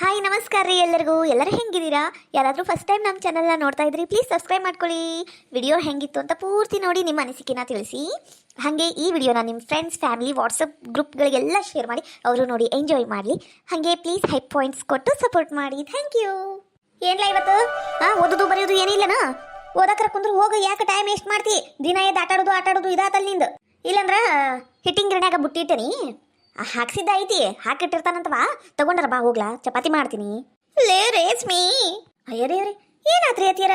Hi ನಮಸ್ಕಾರ ರೀ ಎಲ್ಲರೂ ಹೆಂಗಿದ್ದೀರಾ? ಯಾರಾದರೂ ಫಸ್ಟ್ ಟೈಮ್ ನಮ್ಮ ಚಾನಲ್ನ ನೋಡ್ತಾ ಇದ್ರಿ ಪ್ಲೀಸ್ ಸಬ್ಸ್ಕ್ರೈಬ್ ಮಾಡ್ಕೊಳ್ಳಿ. ವಿಡಿಯೋ ಹೆಂಗಿತ್ತು ಅಂತ ಪೂರ್ತಿ ನೋಡಿ ನಿಮ್ಮ ಅನಿಸಿಕೆನ ತಿಳಿಸಿ. ಹಾಗೆ ಈ ವಿಡಿಯೋನ ನಿಮ್ಮ ಫ್ರೆಂಡ್ಸ್ ಫ್ಯಾಮಿಲಿ ವಾಟ್ಸಪ್ ಗ್ರೂಪ್ಗಳಿಗೆಲ್ಲ ಶೇರ್ ಮಾಡಿ ಅವರು ನೋಡಿ ಎಂಜಾಯ್ ಮಾಡಲಿ. ಹಾಗೆ ಪ್ಲೀಸ್ ಹೈ ಪಾಯಿಂಟ್ಸ್ ಕೊಟ್ಟು ಸಪೋರ್ಟ್ ಮಾಡಿ. Thank you. ಏನಿಲ್ಲ ಇವತ್ತು ಓದೋದು ಬರೆಯೋದು ಏನಿಲ್ಲನಾ? ಓದಕ್ರ ಕುಂದ್ರು ಹೋಗಿ ಯಾಕೆ ಟೈಮ್ ವೇಸ್ಟ್ ಮಾಡ್ತಿ? ದಿನ ಎದ್ದು ಆಟಾಡೋದು ಇದಾತಲ್ಲಿ ನಿಂದು. ಇಲ್ಲಂದ್ರ ಹಿಟ್ಟಿಂಗ್ ಗಿರಣ್ಯಾಗ ಬುಟ್ಟಿಟ್ಟೇನಿ, ಹಾಕ್ಸಿದ್ದ ಐತಿ ಹಾಕಿಟ್ಟಿರ್ತಾನಂತವಾ, ತಗೊಂಡ್ರ ಬಾ ಹೋಗ್ಲಾ, ಚಪಾತಿ ಮಾಡ್ತೀನಿ. ಲೇ ರೇಸ್ಮಿ, ಅಯ್ಯರೇ ಏನಾತ್ರಿ ಅತಿಯರ?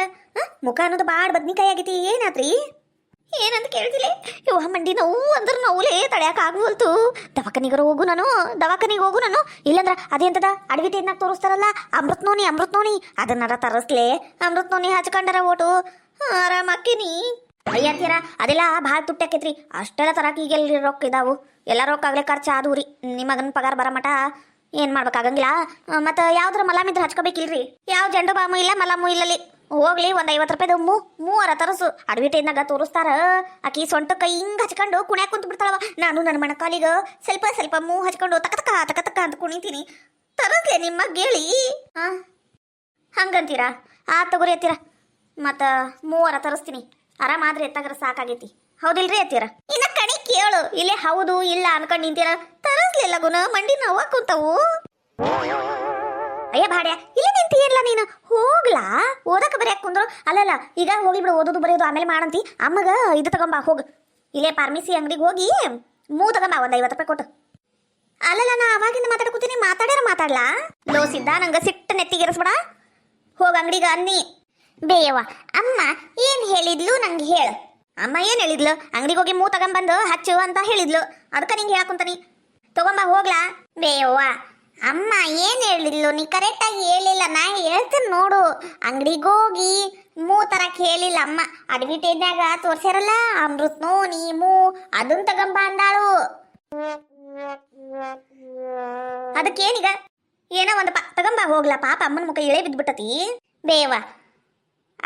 ಮುಖ ಅನ್ನೋದು ಬಾಡ್ ಬದ್ನಿಕಾಯಿ ಆಗೈತಿ, ಏನಾತ್ರಿ? ಏನಂತ ಕೇಳ್ತಿಲೆ? ಇವ ಮಂಡಿ ನೋವು ಅಂದ್ರೆ ನೋವುಲೇ ತಡ್ಯಾಕ ಆಗುವಲ್ತು. ದವಾಖಾನಿಗರ ಹೋಗು ನಾನು. ಇಲ್ಲಂದ್ರ ಅದೇಂತದ ಅಡವಿಟೇದ್ನಾಗ ತೋರಿಸ್ತಾರಲ್ಲ ಅಮೃತ್ ನೋನಿ ಅದನ್ನಾರ ತರಸ್ಲೆ. ಅಮೃತ್ ನೋನಿ ಹಚ್ಕೊಂಡರ ಓಟು ಆರಾಮಕ್ಕಿನಿ. ಅಯ್ಯಂತೀರ ಅದೆಲ್ಲ ಭಾಳ ತುಟ್ಟಾಕೈತ್ರಿ. ಅಷ್ಟೆಲ್ಲ ತರಕ ಈಗೆಲ್ಲ ರೊಕ್ಕ ಇದಾವು, ಎಲ್ಲ ರೊಕ್ಕ ಆಗ್ಲೇ ಖರ್ಚು ಆದವು ರೀ. ನಿಮಗನ್ ಪಗಾರ ಬರ ಮಟ ಏನು ಮಾಡ್ಬೇಕಾಗಂಗಿಲ್ಲ. ಮತ್ತು ಯಾವ್ದಾರ ಮಲಾಮಿದ್ರೆ ಹಚ್ಕೋಬೇಕಿಲ್ರಿ. ಯಾವ ಜಂಡು ಬಾಮು ಇಲ್ಲ ಮಲಾಮು ಇಲ್ಲಲ್ಲಿ. ಹೋಗ್ಲಿ ಒಂದು 50 ರೂಪಾಯಿದು ಮೂವರ ತರಸು. ಅಡವಿಟೇದ್ನಾಗ ತೋರಿಸ್ತಾರ. ಆಕಿ ಸೊಂಟ ಕೈ ಹಿಂಗೆ ಹಚ್ಕೊಂಡು ಕುಣ್ಯಾಕ ಕುಂತು ಬಿಡ್ತಾಳವ. ನಾನು ನನ್ನ ಮಣಕಾಲಿಗೆ ಸ್ವಲ್ಪ ಮೂ ಹಚ್ಕೊಂಡು ತಕ ಅಂತ ಕುಣಿತೀನಿ. ತರಸ್ಲೆ ನಿಮ್ಮ ಗೇಳಿ ಹಂಗಂತೀರಾ? ತಗೋರಿ ಅತ್ತೀರ, ಮತ್ತು 3 ತರಿಸ್ತೀನಿ. ಆರಾಮಾದ್ರೆ ಎತ್ತಾಗ್ರ ಸಾಕಾಗೈತಿ, ಹೌದಿಲ್ರಿ ಅತ್ತೀರ? ಇನ್ನ ಕಣಿ ಕೇಳು, ಇಲ್ಲೇ ಹೌದು ಇಲ್ಲ ಅನ್ಕೊಂಡು ನಿಂತೀರ. ತರಸ್ಲಿಲ್ಲ ಗುಣ ಮಂಡಿ ನೋವ ಕುಂತವು. ಅಯ್ಯ ಭಾಡ್ಯ, ಇಲ್ಲ ನಿಂತೀಯಲ್ಲ ನೀನು, ಹೋಗ್ಲಾ ಓದಕ್ಕೆ ಬರೆಯಕ್ ಕುಂದ್ರು. ಅಲ್ಲಲ್ಲ ಈಗ ಹೋಗಿ ಬಿಡು, ಓದೋದು ಬರೆಯೋದು ಆಮೇಲೆ ಮಾಡಂತಿ. ಅಮ್ಮಗ ಇದು ತಗೊಂಬಾ ಹೋಗು. ಇಲ್ಲೇ ಫಾರ್ಮಸಿ ಅಂಗಡಿಗೆ ಹೋಗಿ ತಗೊಂಬಾ, ಒಂದು 50 ರೂಪಾಯಿ ಕೊಟ್ಟು. ಅಲ್ಲಲ್ಲ ನಾ ಅವಾಗಿಂದ ಮಾತಾಡ್ಕೊತೀನಿ, ಮಾತಾಡ್ಲಾ ಲೋಸಿದ್ದ ನಂಗೆ ಸಿಟ್ಟು ನೆತ್ತಿಗಿರಿಸ್ಬೇಡ. ಹೋಗ ಅಂಗಡಿಗ ಅನ್ನಿ. ಬೇಯವ್ವ, ಅಮ್ಮ ಏನು ಹೇಳಿದ್ಲು ನಂಗೆ ಹೇಳು. ಅಮ್ಮ ಏನು ಹೇಳಿದ್ಲು? ಅಂಗಡಿಗೆ ಹೋಗಿ ತಗೊಂಬಂದು ಹಚ್ಚು ಅಂತ ಹೇಳಿದ್ಲು. ಅದಕ್ಕೆ ನಿಂಗೆ ಹೇಳಕ್ಕಂತಾನಿ, ತಗೊಂಬ ಹೋಗ್ಲಾ. ಬೇಯವ್ವ, ಅಮ್ಮ ಏನು ಹೇಳಿದ್ಲು? ನೀ ಕರೆಕ್ಟಾಗಿ ಹೇಳಿಲ್ಲ. ನಾ ಹೇಳ್ತೀನಿ ನೋಡು. ಅಂಗಡಿಗೆ ಹೋಗಿ ತರಕ್ಕೆ ಹೇಳಿಲ್ಲ ಅಮ್ಮ. ಅಡ್ವರ್ಟೈಸ್ನಾಗ ತೋರ್ಸ್ಯಾರಲ್ಲ ಅಮೃತ್ ನೋನಿ ಅದನ್ನ ತಗೊಂಬ ಅಂದಾಳು. ಅದಕ್ಕೇನೀಗ ಏನೋ ಒಂದು ತಗೊಂಬ ಹೋಗ್ಲಾ. ಪಾಪ ಅಮ್ಮನ ಮುಖ ಇಳೆ ಬಿದ್ಬಿಟ್ಟತಿ. ಬೇಯವ್ವ,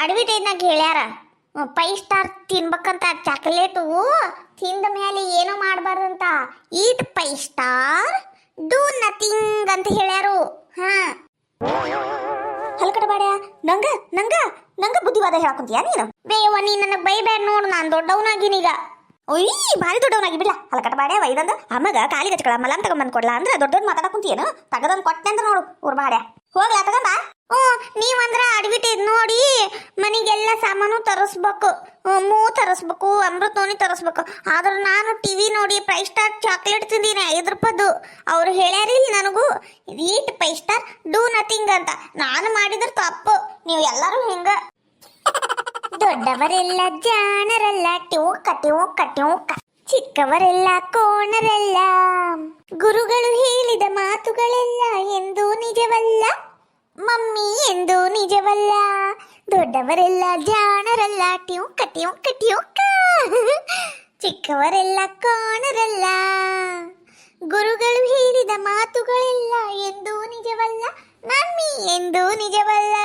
ಅಡ್ವರ್ಟೈಸ್ನಾಗ ಹೇಳ್ಯಾರ 5 ಸ್ಟಾರ್ ತಿನ್ಬೇಕಂತ, ಚಾಕ್ಲೇಟು ತಿಂದ ಮೇಲೆ ಏನೋ ಮಾಡಬಾರ್ದಂತ. ಈಟ್ 5 ಸ್ಟಾರ್ ಡೂ ನಥಿಂಗ್ ಅಂತ ಹೇಳ್ಯಾರು. ಹಲ್ಕಟ ಬಾಡ್ಯ, ನಂಗ ಬುದ್ಧಿವಾದ ಹೇಳಕ್ಕಂತೀಯ ನೀನು? ಬೇಯವ್ವ, ನೀ ನನಗೆ ಬೈಬೇಡ ನೋಡು, ನಾನು ದೊಡ್ಡವನಾಗಿನೀಗ. ಒಯ್ ಭಾರಿ ದೊಡ್ಡವನಾಗಿ ಬಿಡ್ಲ. ಹಲ್ಕಟ ಬಾಡ್ಯ ವೈದಂದ ಅಮ್ಮಗ ಕಾಲಿಗೆ ಹಚ್ಕೊಳ ಮಲಮ್ ತಗೊಂಬಂದು ಕೊಡ್ಲಾ ಅಂದ್ರೆ ದೊಡ್ಡವ್ರು ಮಾತಾಡಕ್ಕಂತೀಯನು? ತಗದಂದು ಕೊಟ್ಟೆ ಅಂತ ನೋಡು ಊರ್ ಬಾಡ್ಯ. ಹೋಗ್ಲಾ ತಗೊಂಬ. ನೀವಂದ್ರ ಅಡ್ವರ್ಟೈಸ್ ನೋಡಿ ಮನೆಗೆಲ್ಲ ಸಾಮಾನು ತರಿಸ್ಬೇಕು, ತರಿಸ್ಬೇಕು, ಅಮೃತ್ ನೋನಿ ತರಿಸ್ಬೇಕು. ಆದ್ರೆ ನಾನು ಟಿವಿ ನೋಡಿ 5 ಸ್ಟಾರ್ ಚಾಕ್ಲೇಟ್ ತಿಂದೀನಿ 5 ರೂಪಾಯ್ದು. ಅವ್ರು ಹೇಳ್ಯಾರಿಲ್ಲ ನನಗೂ ಈಟ್ 5 ಸ್ಟಾರ್ ಡೂ ನಥಿಂಗ್ ಅಂತ. ನಾನು ಮಾಡಿದ್ರೆ ತಪ್ಪು. ನೀವು ಎಲ್ಲರೂ ಹಿಂಗ ದೊಡ್ಡವರೆಲ್ಲ ಜಾಣರಲ್ಲ, ಟ್ಯೂಕ ಚಿಕ್ಕವರೆಲ್ಲ ಕೋಣರಲ್ಲ. ಗುರುಗಳು ಹೇಳಿದ ಮಾತುಗಳೆಲ್ಲ ಎಂದೂ ನಿಜವಲ್ಲ, ಮಮ್ಮಿ ಎಂದು ನಿಜವಲ್ಲ. ದೊಡ್ಡವರೆಲ್ಲ ಜಾಣರಲ್ಲ, ಟ್ಯೂಕ ಚಿಕ್ಕವರೆಲ್ಲ ಕೋಣರಲ್ಲ. ಗುರುಗಳು ಹೇಳಿದ ಮಾತುಗಳೆಲ್ಲ ಎಂದೂ ನಿಜವಲ್ಲ, ಮಮ್ಮಿ ಎಂದು ನಿಜವಲ್ಲ.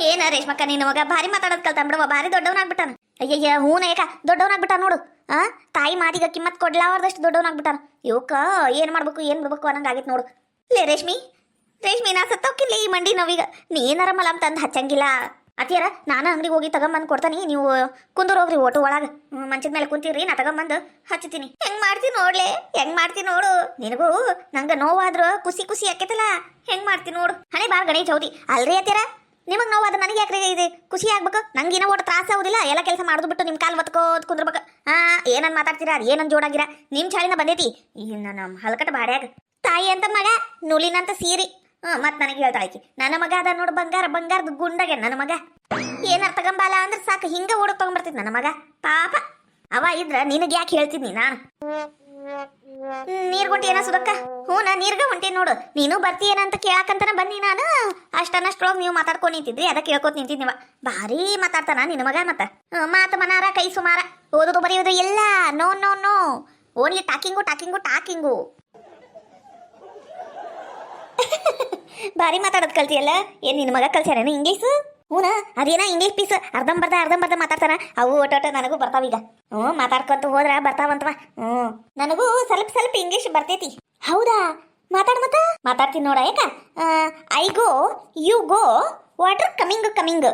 ಏನ ರೇಷ್ಮಕ್ಕ, ನಿನ್ನ ಮಗ ಭಾರಿ ಮಾತಾಡೋದ್ ಕಲ್ತ ಬಿಡವ, ಭಾರಿ ದೊಡ್ಡವನಾಗ್ಬಿಟ್ಟಾನ. ಅಯ್ಯಯ್ಯ ಹೂನೇಕ ದೊಡ್ಡವನಾಗ್ಬಿಟ್ಟಾನ ನೋಡು. ತಾಯಿ ಮಾತಿಗೆ ಕಿಮ್ಮತ್ ಕೊಡ್ಲಾರ್ದಷ್ಟು ದೊಡ್ಡವನಾಗ್ಬಿಟ್ಟಾನ. ಇವಕ್ಕ ಏನ್ ಮಾಡ್ಬೇಕು ಏನ್ ಬಿಡ್ಬೇಕು ಅನ್ನಂಗ ಆಗೈತ್ ನೋಡು. ಲೇ ರೇಷ್ಮಿ, ನಾ ಸತ್ತೋಕಿಲ್ಲ ಈ ಮಂಡಿ ನೋವೀಗ. ನೀ ಏನಾರ ಮಲಮ್ ತಂದು ಹಚ್ಚಂಗಿಲ್ಲ. ಅತಿಯಾರ ನಾನು ಅಂಗಡಿಗೆ ಹೋಗಿ ತಗೊಂಬಂದು ಕೊಡ್ತಾನಿ, ನೀವು ಕುಂದೂರು ಹೋಗ್ರಿ ಓಟು ಒಳಗೆ. ಮಂಚದ ಮೇಲೆ ಕುಂತೀರಿ, ನಾ ತಗೊಂಬಂದು ಹಚ್ತೀನಿ. ಹೆಂಗ್ ಮಾಡ್ತೀನಿ ನೋಡು. ನಿನಗೂ ನಂಗೆ ನೋವಾದ್ರು ಖುಷಿ ಆಕೈತಲ್ಲ, ಹೆಂಗ್ ಮಾಡ್ತೀನಿ ನೋಡು. ಹಣೆ ಬಾರ್ ಗಣೇಶ್ ಹೌದಿ ಅಲ್ರಿ ಅತ್ಯಾರ? ನಿಮಗೆ ನೋವಾದ್ರೆ ನನಗೆ ಯಾಕ್ರಿ ಇದೆ ಖುಷಿ ಆಗ್ಬೇಕು? ನಂಗೆ ಏನೋ ಒಟ್ಟು ತ್ರಾಸ ಆಗೋದಿಲ್ಲ. ಎಲ್ಲ ಕೆಲಸ ಮಾಡೋದು ಬಿಟ್ಟು ನಿಮ್ಮ ಕಾಲು ಒತ್ಕೋದ್ ಕುಂದ್ರಬೇಕು. ಏನನ್ ಮಾತಾಡ್ತೀರಾ? ಅದು ಏನನ್ ಜೋಡಾಗಿರ? ನಿಮ್ಮ ಚಾಳಿನ ಬಂದೈತಿ ಈ ನನ್ನ ಹಲ್ಕಟ ಬಾಡ್ಯಾಗ. ತಾಯಿ ಅಂತ ಮಗ, ನುಲಿನಂತ ಸೀರಿ. ಮತ್ ನನಗೆ ಹೇಳ್ತಾಳಕಿ, ನನ್ನ ಮಗ ಅದ ನೋಡು ಬಂಗಾರದ ಗುಂಡಗೆ ನನ್ನ ಮಗ. ಏನಾರ ತಗೊಂಬಲ್ಲ ಅಂದ್ರೆ ಸಾಕು, ಹಿಂಗ ಓಡಕ್ ತಗೊಂಬರ್ತಿದ್ ನನ್ನ ಮಗ. ಪಾಪ ಅವ ಇದ್ರ ನಿನಗೆ ಯಾಕೆ ಹೇಳ್ತಿದ್ನಿ ನಾನು? ನೀರ್ ಗುಂಟಿ ಏನ ಸುದಕ್ಕ? ನಾ ನೀರ್ಗ ಹೊಂಟೀನಿ ನೋಡು. ನೀನು ಬರ್ತೀಯೇನಂತ ಕೇಳಾಕಂತನ ಬನ್ನಿ ನಾನು. ಅಷ್ಟೊಳಗೆ ನೀವು ಮಾತಾಡ್ಕೊಂಡು ನಿಂತಿದ್ರಿ, ಅದಕ್ಕೆ ಕೇಳ್ಕೊತ ನಿಂತಿದ್ನಿವ. ಭಾರಿ ಮಾತಾಡ್ತಾನ ನಿನ್ನ ಮಗ. ಮಾತು ಮನಾರ ಕೈ ಸುಮಾರ, ಓದೋದು ಬರೆಯೋದು ಎಲ್ಲ ನೋ ಓನ್ಲಿ ಟಾಕಿಂಗು. ಭಾರಿ ಮಾತಾಡೋದು ಕಲ್ತಿಯಲ್ಲ. ಏನ್ ನಿನ್ನ ಮಗ ಕಲ್ಸ್ಯಾರೇನು ಇಂಗ್ಲೀಷ್? ಅದೇನ ಇಂಗ್ಲೀಷ್ ಪೀಸ್ ಅರ್ಧಂಬರ್ಧ ಮಾತಾಡ್ತಾನ. ಅವು ಒಟ್ಟೊಟ್ಟ ನನಗೂ ಬರ್ತಾವೀಗ. ಮಾತಾಡ್ಕೊಂತ ಹೋದ್ರ ಬರ್ತಾವಂತವ. ನನಗೂ ಸ್ವಲ್ಪ ಇಂಗ್ಲೀಷ್ ಬರ್ತೈತಿ. ಹೌದಾ? ಮಾತಾಡ ಮತ್ತ. ಮಾತಾಡ್ತೀನಿ ನೋಡ ಯಾಕ. I go, you go, water coming coming.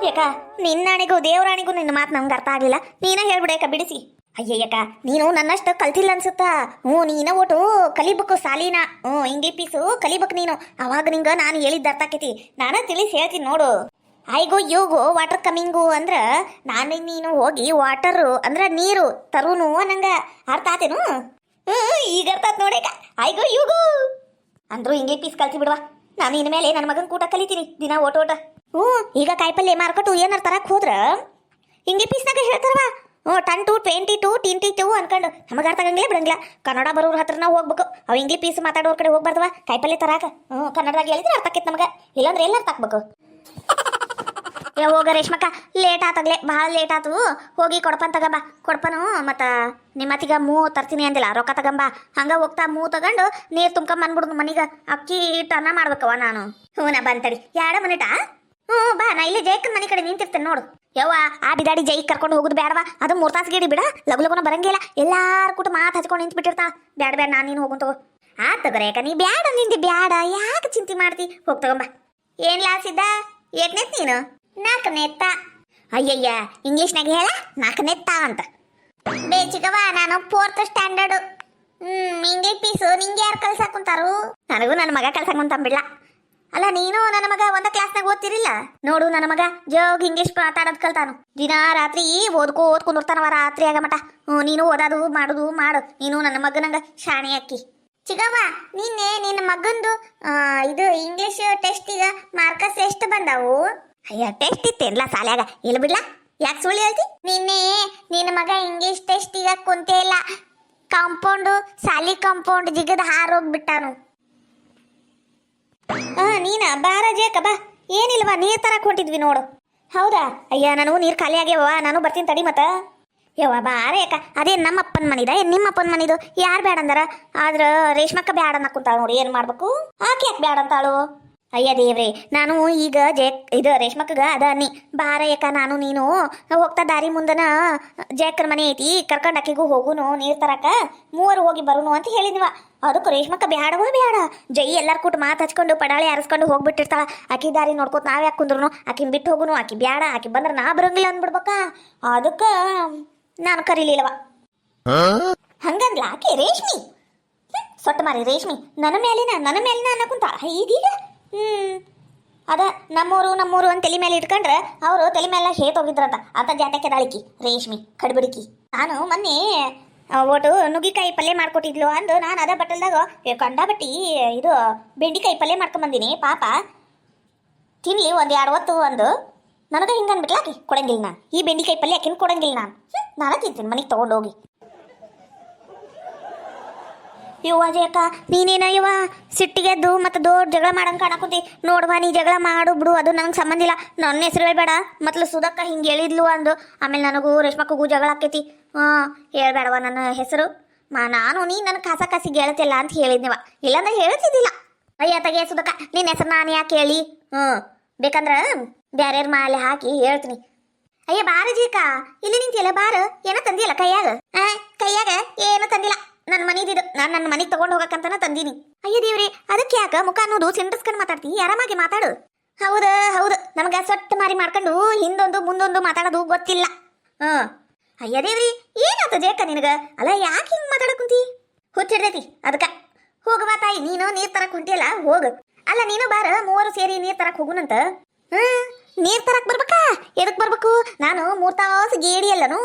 ಯಾಕ ನಿನ್ನಾಣಿಗೂ ದೇವರಾಣಿಗೂ ನಿನ್ನ ಮಾತು ನಮ್ಗೆ ಅರ್ಥ ಆಗಲಿಲ್ಲ. ನೀನ ಹೇಳ್ಬಿಡೇಕ ಬಿಡಿಸಿ. ಅಯ್ಯಯ್ಯಕ್ಕ ನೀನು ನನ್ನಷ್ಟು ಕಲ್ತಿಲ್ಲ ಅನ್ಸುತ್ತಾ. ನೀನ ಒಟ್ಟು ಕಲಿಬೇಕು ಸಾಲಿನ. ಇಂಗ್ಲಿಷ್ ಪೀಸು ಕಲಿಬೇಕು ನೀನು. ಅವಾಗ ನಿಂಗೆ ನಾನು ಹೇಳಿದ್ದ ಅರ್ಥ ಆಕೈತಿ. ನಾನು ತಿಳಿಸಿ ಹೇಳ್ತೀನಿ ನೋಡು. ಐಗೋ ಯೋಗೋ ವಾಟರ್ ಕಮಿಂಗು ಅಂದ್ರ ನಾನು ನೀನು ಹೋಗಿ ವಾಟರ್ ಅಂದ್ರ ನೀರು ತರುನು ನಂಗೆ ಅರ್ಥ ಆತೇನು? ಈಗ ಅರ್ಥ ಆತ್ ನೋಡೇಕ. ಐಗೋ ಯೋಗೋ ಅಂದ್ರು ಇಂಗ್ಲಿಷ್ ಪೀಸ್ ಕಲ್ತಿ ಬಿಡುವ. ನಾನು ಇನ್ಮೇಲೆ ನನ್ನ ಮಗನ ಕೂಟ ಕಲಿತೀನಿ ದಿನ ಓಟ. ಈಗ ಕಾಯಿಪಲ್ಲೆ ಮಾರ್ಕಟ್ಟು ಏನಾರು ತರಕ್ ಹೋದ್ರ ಇಂಗ್ಲಿಷ್ ಪೀಸ್ನಾಗ ಹೇಳ್ತಾರವ. 10 to 22 22 ಅನ್ಕೊಂಡು ನಮಗೆ ಅರ್ಥ ಆಗಂಗಿಲ್ಲ ಬಿಡಂಗಿಲ್ಲ. ಕನ್ನಡ ಬರೋರ ಹತ್ರ ನಾವು ಹೋಗ್ಬೇಕು. ಅವು ಇಂಗ್ಲಿಷ್ ಪೀಸ್ ಮಾತಾಡೋರ್ ಕಡೆ ಹೋಗ್ಬಾರ್ದವ ಕಾಯಿಪಲ್ಲೆ ತರಾಕ. ಕನ್ನಡದಾಗ ಹೇಳಿದ್ರೆ ಅರ್ಥ ಆಕೈತೆ ನಮಗೆ, ಇಲ್ಲಾಂದ್ರೆ ಎಲ್ಲ ಅರ್ಥ ಆಗ್ಬೇಕು. ಹೋಗ ರೇಷ್ಮಕ್ಕ, ಲೇಟ್ ಆತಾಗ್ಲೆ, ಭಾಳ ಲೇಟ್ ಆತು. ಹೋಗಿ ಕೊಡ್ಪನ್ ತಗಂಬ. ಕೊಡ್ಪನು ಮತ್ತು ನಿಮ್ಮತ್ತಿಗ ತರ್ತೀನಿ ಅಂದಿಲ್ಲ, ರೊಕ್ಕ ತಗಂಬ. ಹಂಗೆ ಹೋಗ್ತಾ ತಗೊಂಡು ನೀರು ತುಂಬ್ಕೊಂಬಂದ್ಬಿಡುದು ಮನೀಗ. ಅಕ್ಕಿ ಇಟ್ಟು ಅನ್ನ ಮಾಡ್ಬೇಕವ ನಾನು. ನಾ ಬಂತಡಿ 2 ಮಿನಿಟಾ. ಬಾ, ನಾ ಇಲ್ಲಿ ಜೈಕನ್ ಮನೆ ಕಡೆ ನಿಂತಿರ್ತೇನೆ ನೋಡು. ಯವ್ವ ಆ ಬಿದಾಡಿ ಜೈ ಕರ್ಕೊಂಡು ಹೋಗುದು ಬೇಡವಾ. ಅದು 3 ತಾಸು ಗೇಡಿ ಬಿಡ, ಲಗು ಲಗುನ ಬರಂಗಿಲ್ಲ. ಎಲ್ಲಾರು ಕೂಟ ಮಾತು ಹಚ್ಕೊಂಡು ನಿಂತು ಬಿಟ್ಟಿರ್ತಾ. ಬ್ಯಾಡ ನಾನು ನೀನು ಹೋಗುನ್ ತಗೋ. ತಗೋರೆ ಯಾಕ ನೀ ಬ್ಯಾಡ ನಿಂದಿ ಬ್ಯಾಡ, ಯಾಕೆ ಚಿಂತೆ ಮಾಡ್ತಿ? ಹೋಗಿ ತಗೊಂಬ. ಏನ್ ಲಾಸಿದ್ದ? ಏಕ್ನೆತ್ ನೀನು? 4ನೇತ್ತ. ಅಯ್ಯಯ್ಯ ಇಂಗ್ಲೀಷ್ನಾಗ ಹೇಳ 4ನೇತ್ತ ಅಂತ. ಬೇಚಿಗವ ನಾನು 4th ಸ್ಟ್ಯಾಂಡರ್ಡ್. ಇಂಗ್ಲಿಷ್ ಪೀಸು ನಿಂಗೆ ಯಾರು ಕಲ್ಸಾಕ್ ಕುಂತಾರು? ನನಗೂ ನನ್ನ ಮಗ ಕಲ್ಸಾಕ್ ಕುಂತಾಂಬಿಡ್ಲ. ಅಲ್ಲ ನೀನು ನನ್ನ ಮಗ ಒಂದ ಕ್ಲಾಸ್ನಾಗ ಓದ್ತಿರಿಲ್ಲ ನೋಡು. ನನ್ನ ಮಗ ಜೋಗ್ ಇಂಗ್ಲಿಷ್ ಮಾತಾಡೋದು ಕಲ್ತಾನು. ದಿನ ರಾತ್ರಿ ಓದ್ಕೊಂಡಿರ್ತಾನವ ರಾತ್ರಿ ಆಗ ಮಟ. ನೀನು ಓದೋದು ಮಾಡುದು ಮಾಡು. ನೀನು ನನ್ನ ಮಗನಂಗ ಶಾಣೆ ಅಕ್ಕಿ. ಚಿಗವ್ವ ನಿನ್ನೆ ನಿನ್ನ ಮಗಂದು ಇದು ಇಂಗ್ಲಿಷ್ ಟೆಸ್ಟಿಗ ಮಾರ್ಕಸ್ ಎಷ್ಟು ಬಂದಾವು? ಅಯ್ಯ ಟೆಸ್ಟ್ ಇತ್ತೇನ್ಲ ಸಾಲ್ಯಾಗ, ಇಲ್ಲ ಬಿಡ್ಲಾ? ಯಾಕೆ ಸುಳ್ಳು ಹೇಳ್ತಿ? ನಿನ್ನೆ ನಿನ್ನ ಮಗ ಇಂಗ್ಲಿಷ್ ಟೆಸ್ಟಿಗ ಕುಂತೇ ಇಲ್ಲ. ಕಾಂಪೌಂಡು ಸಾಲಿ ಕಾಂಪೌಂಡ್ ಜಿಗದ ಹಾರೋಗ್ಬಿಟ್ಟಾನು. ನೀನ ಬಾರ ಜೇಕ ಬಾ. ಏನಿಲ್ವಾ, ನೀರು ತರಕ್ ಹೊಂಟಿದ್ವಿ ನೋಡು. ಹೌದಾ? ಅಯ್ಯ ನನಗೂ ನೀರು ಖಾಲಿ ಆಗ್ಯಾವ, ನಾನು ಬರ್ತೀನಿ ತಡಿ ಮತ್ತ. ಯವ್ವ ಬಾರ ಯಾಕ. ಅದೇ ನಮ್ಮ ಅಪ್ಪನ ಮನಿದ ಏನ್ ನಿಮ್ಮ ಅಪ್ಪನ ಮನಿದು? ಯಾರು ಬ್ಯಾಡ ಅಂದಾರ? ಆದ್ರ ರೇಷ್ಮಕ್ಕ ಬ್ಯಾಡ ಅನ್ನಕ್ಕುಂತಾಳ ನೋಡಿ. ಏನ್ ಮಾಡ್ಬೇಕು? ಆಕೆ ಯಾಕೆ ಬ್ಯಾಡ ಅಂತಾಳು? ಅಯ್ಯ ದೇವ್ರಿ, ನಾನು ಈಗ ಇದು ರೇಷ್ಮಕ್ಕಗ ಅದ ಅನ್ನಿ ಬಾರ ಯಾಕ. ನಾನು ನೀನು ಹೋಗ್ತಾ ದಾರಿ ಮುಂದನ ಜೇಕರ್ ಮನೆ ಐತಿ, ಕರ್ಕೊಂಡ್ ಅಕ್ಕಿಗೂ ಹೋಗುನು ನೀರ್ ತರಕ, 3 ಹೋಗಿ ಬರುನು ಅಂತ ಹೇಳಿದ್ವ. ಅದಕ್ಕೆ ರೇಷ್ಮಕ್ಕ ಬ್ಯಾಡವ ಬ್ಯಾಡ. ಜೈ ಎಲ್ಲಾರ ಕೂಟ ಮಾತು ಹಚ್ಕೊಂಡು ಪಡಾಳಿ ಆರಿಸ್ಕೊಂಡು ಹೋಗ್ಬಿಟ್ಟಿರ್ತಾಳ. ಆಕಿ ದಾರಿ ನೋಡ್ಕೋತ ನಾವ್ ಯಾಕೆ ಕುಂದ್ರು? ಆಕಿನ್ ಬಿಟ್ಟು ಹೋಗುನು. ಆಕಿ ಬ್ಯಾಡ, ಆಕಿ ಬಂದ್ರ ನಾ ಬರಂಗಿಲ್ಲ ಅಂದ್ಬಿಡ್ಬೇಕ. ಅದಕ್ಕ ನಾನು ಕರೀಲಿಲ್ಲವ. ಹಂಗಂದ್ಲ ಆಕೆ ರೇಷ್ಮಿ. ಸೊಟ್ಟ ಮಾರಿ ರೇಷ್ಮಿ ನನ್ನ ಮೇಲಿನ ಅನ್ನಕುಂತ ಈಗೀಗ. ಅದ ನಮ್ಮೂರು ಅಂತ ತಲೆ ಮೇಲೆ ಇಟ್ಕೊಂಡ್ರೆ ಅವರು ತಲೆ ಮೇಲೆ ಹೇತೋಗಿದ್ರಂತ. ಅಂತ ಜಾತಕ್ಕೆ ದಾಳಿಕಿ ರೇಷ್ಮಿ ಕಡ್ಬಿಡಿಕಿ. ನಾನು ಮೊನ್ನೆ ಒಟ್ಟು ನುಗ್ಗಿಕಾಯಿ ಪಲ್ಯ ಮಾಡ್ಕೊಟ್ಟಿದ್ಲು ಅಂದು ನಾನು ಅದ ಬಟ್ಟಲ್ದಾಗ ಕಂಡಾಬಟ್ಟಿ ಇದು ಬೆಂಡಿಕಾಯಿ ಪಲ್ಯ ಮಾಡ್ಕೊಂಬಂದಿನಿ. ಪಾಪ ತಿನ್ಲಿ 1-2 ಹೊತ್ತು ಅಂದು ನನಗೆ ಹಿಂಗೆ ಅಂದ್ಬಿಟ್ಲಾಕಿ ಕೊಡಂಗಿಲ್ಲ. ನಾನು ಈ ಬೆಂಡಿಕಾಯಿ ಪಲ್ಯ ಆಕಿನ ಕೊಡಂಗಿಲ್ಲ. ನಾನು ತಿಂತೀನಿ ಮನೆಗೆ ತೊಗೊಂಡೋಗಿ. ಯವ್ವ ಜಯಕ್ಕ ನೀನೇನ ಯವ್ವ ಸಿಟ್ಟಿಗೆದ್ದು ಮತ್ತು ದೊಡ್ಡ ಜಗಳ ಮಾಡಂಗೆ ಕಾಣಕುಂತಿ ನೋಡ್ವಾ. ನೀ ಜಗಳ ಮಾಡು ಬಿಡು, ಅದು ನನಗೆ ಸಂಬಂಧ ಇಲ್ಲ. ನನ್ನ ಹೆಸರು ಹೇಳ್ಬೇಡ. ಮತ್ಲು ಸುಧಕ್ಕ ಹಿಂಗೆ ಹೇಳಿದ್ಲು ಅಂದು ಆಮೇಲೆ ನನಗೂ ರೇಷ್ಮಕ್ಕಗೂ ಜಗಳ ಆಕೈತಿ. ಹೇಳ್ಬೇಡವ ನನ್ನ ಹೆಸರು. ನಾನು ನೀ ನನ್ನ ಕಾಸಿಗೆ ಹೇಳ್ತಿಲ್ಲ ಅಂತ ಹೇಳಿದ್ನಿವ, ಇಲ್ಲಾಂದ್ರೆ ಹೇಳ್ತಿದ್ದಿಲ್ಲ. ಅಯ್ಯ ತಗೆ ಸುಧಕ್ಕ ನಿನ್ನ ಹೆಸರು ನಾನು ಯಾಕೆ ಹೇಳಿ? ಬೇಕಂದ್ರೆ ಬ್ಯಾರ್ಯಾರ ಮಾಲೆ ಹಾಕಿ ಹೇಳ್ತೀನಿ. ಅಯ್ಯ ಬಾರ ಜೀಕ ಇಲ್ಲಿ ನಿಂತಿಯಲ್ಲ, ಬಾರ ಏನೋ ತಂದಿಯಲ್ಲ ಕೈಯಾಗ? ಕೈಯಾಗ ಏನೋ ತಂದಿಲ್ಲ. ನನ್ನ ಮನಿದಿದ್ದು ನಾನು ನನ್ನ ಮನೆಗೆ ತಗೊಂಡು ಹೋಗಕ್ಕಂತನ ತಂದೀನಿ. ಅಯ್ಯ ದೇವ್ರಿ, ಅದಕ್ಕೆ ಯಾಕ ಮುಖ ಅನ್ನೋದು ಸಿಂಡಸ್ಕೊಂಡು ಮಾತಾಡ್ತಿ? ಆರಾಮಾಗಿ ಮಾತಾಡು. ಹೌದು ನಮ್ಗೆ ಸೊಟ್ಟ ಮಾರಿ ಮಾಡ್ಕೊಂಡು ಹಿಂದೊಂದು ಮುಂದೊಂದು ಮಾತಾಡೋದು ಗೊತ್ತಿಲ್ಲ. ಅಯ್ಯ ದೇವ್ರಿ ಏನಾತ ಜೇಕ ನಿನಗ? ಅಲ್ಲ ಯಾಕೆ ಹಿಂಗೆ ಮಾತಾಡಕ್ ಕುಂತಿ? ಹುಚ್ಚಿಡ್ದೈತಿ ಅದಕ್ಕ. ಹೋಗವಾ ತಾಯಿ, ನೀನು ನೀರ್ ತರಕ್ ಹೊಂಟಿಯಲ್ಲ ಹೋಗು. ಅಲ್ಲ ನೀನು ಬಾರ 3 ಸೇರಿ ನೀರ್ ತರಕ್ ಹೋಗುನಂತ. ನೀರ್ ತರಕ್ ಬರ್ಬೇಕಾ? ಎದಕ್ ಬರ್ಬೇಕು? ನಾನು 3 ತಾಸು ಗೇಡಿ ಎಲ್ಲನು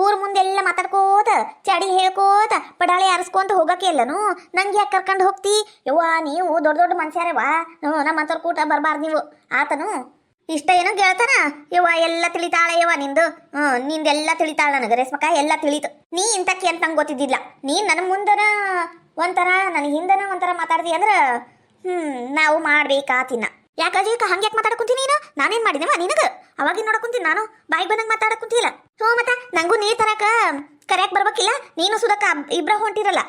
ಊರ್ ಮುಂದೆಲ್ಲ ಮಾತಾಡ್ಕೋತ ಚಾಡಿ ಹೇಳ್ಕೋತ ಪಡಾಳಿ ಆರಿಸ್ಕೊಂತ ಹೋಗಕ್ಕೆ ಎಲ್ಲನು ನಂಗೆ ಯಾಕೆ ಕರ್ಕೊಂಡು ಹೋಗ್ತಿ? ಯವ್ವ ನೀವು ದೊಡ್ಡ ಮನುಷ್ಯರವಾ, ನಮ್ಮ ಅಂತವ್ರ ಕೂಟ ಬರ್ಬಾರ್ದು ನೀವು. ಆತನು ಇಷ್ಟ ಏನೋ ಗೆಳ್ತಾನ. ಯವ್ವ ಎಲ್ಲ ತಿಳಿತಾಳ ಯವ್ವ ನಿಂದು. ನಿಂದೆಲ್ಲ ತಿಳಿತಾಳ ನನಗೆ ರೇಷ್ಮಕ್ಕ, ಎಲ್ಲ ತಿಳಿತು. ನೀ ಇಂತಕ್ಕೆ ಅಂತ ನಂಗೆ ಗೊತ್ತಿದ್ದಿಲ್ಲ. ನೀ ನನ್ನ ಮುಂದನ ಒಂಥರ ನನ್ನ ಹಿಂದನ ಒಂಥರ ಮಾತಾಡ್ದಿ ಅಂದ್ರೆ ನಾವು ಮಾಡ್ಬೇಕಾತಿನ್ನ. ಯಾಕಜೀಕ ಹಂಗ್ಯಾಕೆ ಮಾತಾಡಕುಂತೀನಿ ನೀನು? ನಾನೇನ್ ಮಾಡಿದೆವ ನಿನಗ? ಅವಾಗಿನ ನೋಡಕುಂತೀನಿ ನಾನು, ಬಾಯಿಗೆ ಬಂದಂಗೆ ಮಾತಾಡಕುಂತಿಲ್ಲ. ಮತ್ತ ನಂಗೂ ನೀರ್ ತರಕ ಕರೆಯಕ್ ಬರ್ಬೇಕಿಲ್ಲ? ನೀನು ಸುಧಕ್ಕ ಇಬ್ರ ಹೊಂಟಿರಲ್ಲ.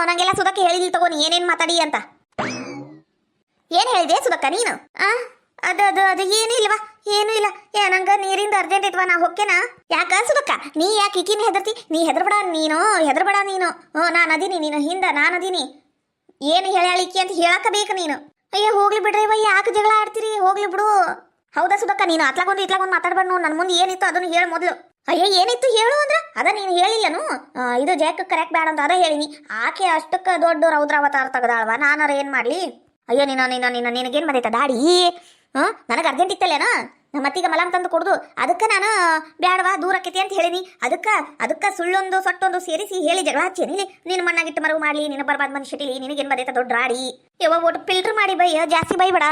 ನಂಗೆಲ್ಲ ಸುಧಕ್ಕ ಹೇಳಿದ್ಲಿ ತಗೋ ನೀ ಏನೇನ್ ಮಾತಾಡಿ ಅಂತ. ಏನ್ ಹೇಳಿದೆ ಸುಧಕ್ಕ ನೀನು? ಅದು ಏನೂ ಇಲ್ವಾ? ಏನೂ ಇಲ್ಲ. ನಂಗ ನೀರಿಂದ ಅರ್ಜೆಂಟ್ ಇತ್ವಾ, ನಾ ಹೊಕ್ಕೇನಾ? ಯಾಕ ಸುಧಕ್ಕ ನೀ ಯಾಕೆ ಈಕಿನ ಹೆದರ್ತಿ? ನೀ ಹೆದರ್ಬೇಡ ನೀನು. ನಾನು ಅದೀನಿ, ನೀನು ಹಿಂದ ನಾನು ಅದೀನಿ. ಏನು ಹೇಳಲಿಕ್ಕೆ ಅಂತ ಹೇಳಕ ಬೇಕು ನೀನು. ಅಯ್ಯ ಹೋಗ್ಲಿ ಬಿಡ್ರಿ ಇವ, ಯಾಕೆ ಜಗಳ ಆಡ್ತೀರಿ, ಹೋಗ್ಲಿ ಬಿಡು. ಹೌದಾ ಸುಧಕ್ಕ, ನೀನು ಅತ್ಲಾಗೊಂದು ಇತ್ಲಾಗೊಂದು ಮಾತಾಡ್ಬೇಡ ನೋಡು. ನನ್ನ ಮುಂದೆ ಏನಿತ್ತು ಅದನ್ನು ಹೇಳು ಮೊದಲು. ಅಯ್ಯ ಏನಿತ್ತು ಹೇಳು ಅಂದ್ರ ಅದ ನೀನು ಹೇಳಿಲ್ಲನು. ಇದು ಜೇಕ್ ಕರೆಕ್ಟ್ ಬೇಡ ಅಂತ ಅದ ಹೇಳಿನಿ. ಆಕೆ ಅಷ್ಟಕ್ಕೆ ದೊಡ್ಡ ರೌದ್ರಾವತಾರ ತೆಗದಾಳವ, ನಾನಾರ ಏನು ಮಾಡಲಿ. ಅಯ್ಯೋ ನಿನಗೇನು ಬಂದೈತ ದಾಡಿ? ನನಗೆ ಅರ್ಜೆಂಟ್ ಇತ್ತಲ್ಲೇನ, ನಮ್ಮ ಅತ್ತಿಗೆ ಮಲಾಮ್ ತಂದು ಕೊಡ್ದು, ಅದಕ್ಕೆ ನಾನು ಬ್ಯಾಡವಾ ದೂರ ಆಕೈತಿ ಅಂತ ಹೇಳಿನಿ. ಅದಕ್ಕೆ ಸುಳ್ಳೊಂದು ಸೊಟ್ಟೊಂದು ಸೇರಿಸಿ ಹೇಳಿ ಜಗಳ ಹಚ್ಚೇನಿ. ನೀನು ಮಣ್ಣಾಗಿಟ್ಟು ಮರವು ಮಾಡಲಿ, ನಿನ್ನ ಬರ್ಬಾದ್ ಮನುಷ್ಯಟಿಲಿ, ನಿನಗೇನು ಬಂದೈತ ದೊಡ್ಡ ರಾಡಿ. ಯಾವಾಗ ಒಟ್ಟು ಫಿಲ್ಟರ್ ಮಾಡಿ ಬೈ, ಜಾಸ್ತಿ ಬೈಬೇಡ.